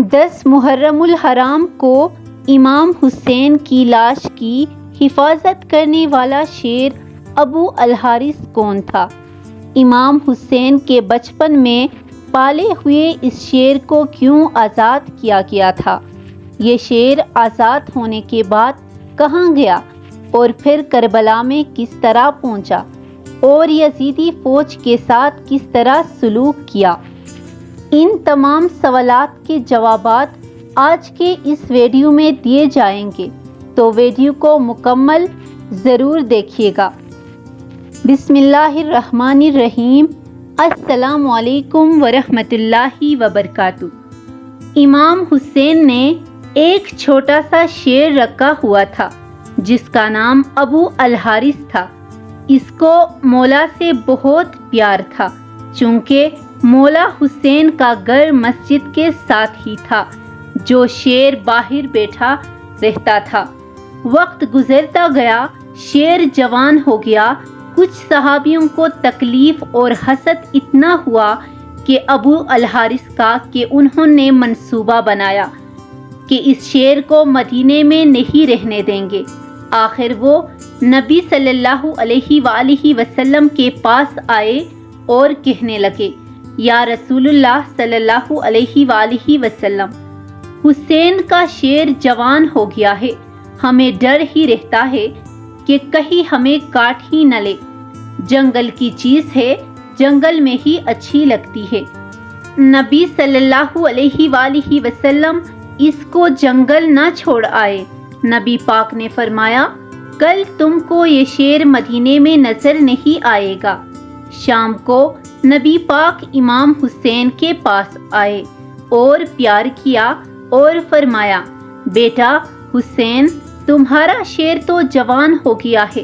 10 محرم الحرام کو امام حسین کی لاش کی حفاظت کرنے والا شیر ابو الحارث کون تھا؟ امام حسین کے بچپن میں پالے ہوئے اس شیر کو کیوں آزاد کیا گیا تھا؟ یہ شیر آزاد ہونے کے بعد کہاں گیا اور پھر کربلا میں کس طرح پہنچا اور یزیدی فوج کے ساتھ کس طرح سلوک کیا؟ ان تمام سوالات کے جوابات آج کے اس ویڈیو میں دیے جائیں گے، تو ویڈیو کو مکمل ضرور دیکھیے گا۔ بسم اللہ الرحمن الرحیم۔ السلام علیکم ورحمۃ اللہ وبرکاتہ۔ امام حسین نے ایک چھوٹا سا شیر رکھا ہوا تھا جس کا نام ابو الحارث تھا۔ اس کو مولا سے بہت پیار تھا، چونکہ مولا حسین کا گھر مسجد کے ساتھ ہی تھا، جو شیر باہر بیٹھا رہتا تھا۔ وقت گزرتا گیا، شیر جوان ہو گیا۔ کچھ صحابیوں کو تکلیف اور حسد اتنا ہوا کہ ابو الحارث کا کہ انہوں نے منصوبہ بنایا کہ اس شیر کو مدینے میں نہیں رہنے دیں گے۔ آخر وہ نبی صلی اللہ علیہ وآلہ وسلم کے پاس آئے اور کہنے لگے، یا رسول اللہ صلی اللہ علیہ وآلہ وسلم، حسین کا شیر جوان ہو گیا ہے، ہمیں ڈر ہی رہتا ہے کہ کہیں ہمیں کاٹ ہی نہ لے۔ جنگل کی چیز ہے، جنگل میں ہی اچھی لگتی ہے۔ نبی صلی اللہ علیہ وآلہ وسلم اس کو جنگل نہ چھوڑ آئے۔ نبی پاک نے فرمایا، کل تم کو یہ شیر مدینے میں نظر نہیں آئے گا۔ شام کو نبی پاک امام حسین کے پاس آئے اور پیار کیا اور فرمایا، بیٹا حسین، تمہارا شیر تو جوان ہو گیا ہے۔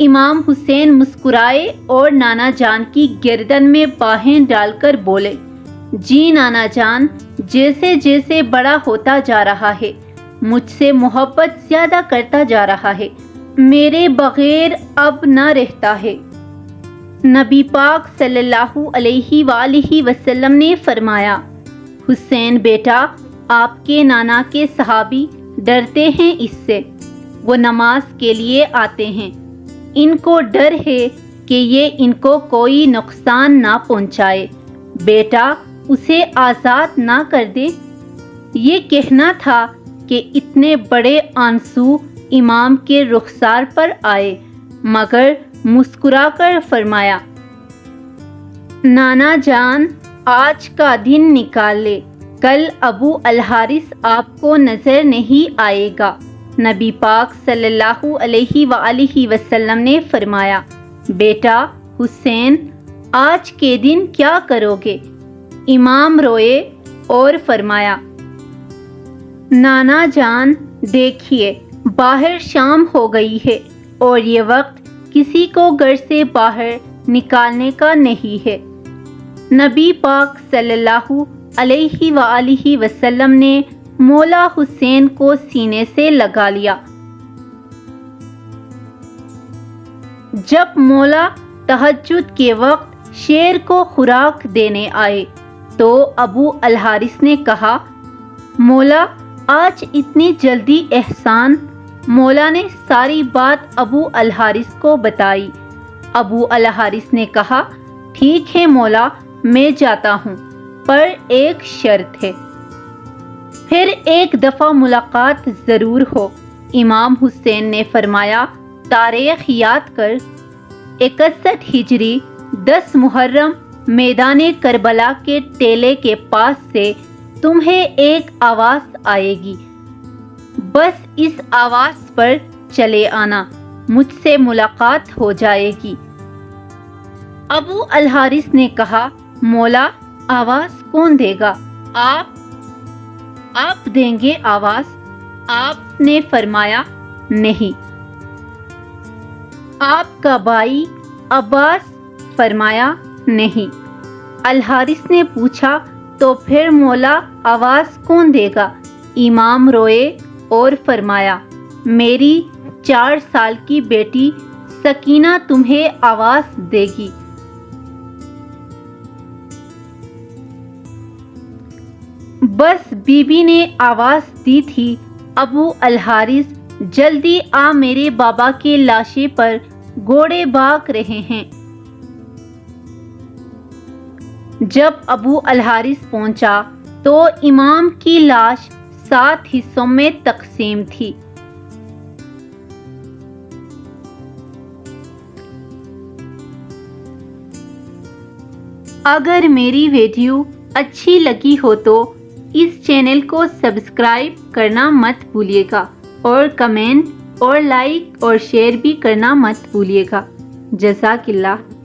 امام حسین مسکرائے اور نانا جان کی گردن میں باہیں ڈال کر بولے، جی نانا جان، جیسے جیسے بڑا ہوتا جا رہا ہے، مجھ سے محبت زیادہ کرتا جا رہا ہے، میرے بغیر اب نہ رہتا ہے۔ نبی پاک صلی اللہ علیہ وآلہ وسلم نے فرمایا، حسین بیٹا، آپ کے نانا کے صحابی ڈرتے ہیں اس سے، وہ نماز کے لیے آتے ہیں، ان کو ڈر ہے کہ یہ ان کو کوئی نقصان نہ پہنچائے، بیٹا اسے آزاد نہ کر دے۔ یہ کہنا تھا کہ اتنے بڑے آنسو امام کے رخسار پر آئے، مگر مسکرا کر فرمایا، نانا جان، آج کا دن نکال لے، کل ابو الحارث آپ کو نظر نہیں آئے گا۔ نبی پاک صلی اللہ علیہ وآلہ وسلم نے فرمایا، بیٹا حسین، آج کے دن کیا کرو گے؟ امام روئے اور فرمایا، نانا جان، دیکھیے باہر شام ہو گئی ہے اور یہ وقت کسی کو گھر سے باہر نکالنے کا نہیں ہے۔ نبی پاک صلی اللہ علیہ وآلہ وسلم نے مولا حسین کو سینے سے لگا لیا۔ جب مولا تہجد کے وقت شیر کو خوراک دینے آئے تو ابو الحارث نے کہا، مولا آج اتنی جلدی احسان؟ مولا نے ساری بات ابو الحارث کو بتائی۔ ابو الحارث نے کہا، ٹھیک ہے مولا، میں جاتا ہوں، پر ایک شرط ہے، پھر ایک دفعہ ملاقات ضرور ہو۔ امام حسین نے فرمایا، تاریخ یاد کر، 61 ہجری 10 محرم میدان کربلا کے ٹیلے کے پاس سے تمہیں ایک آواز آئے گی، بس اس آواز پر چلے آنا، مجھ سے ملاقات ہو جائے گی۔ ابو الحارث نے کہا، مولا آواز کون دے گا؟ آپ دیں گے آواز؟ آپ نے فرمایا، نہیں۔ آپ کا بھائی عباس؟ فرمایا، نہیں۔ الحارث نے پوچھا، تو پھر مولا آواز کون دے گا؟ امام روئے اور فرمایا، میری 4 سال کی بیٹی سکینہ تمہیں آواز دے گی۔ بس بی بی نے آواز دی تھی، ابو الحارث جلدی آ، میرے بابا کے لاشے پر گھوڑے بھاگ رہے ہیں۔ جب ابو الحارث پہنچا تو امام کی لاش 7 حصوں میں تقسیم تھی۔ اگر میری ویڈیو اچھی لگی ہو تو اس چینل کو سبسکرائب کرنا مت بھولیے گا، اور کمنٹ اور لائک اور شیئر بھی کرنا مت بھولیے گا۔ جزاک اللہ۔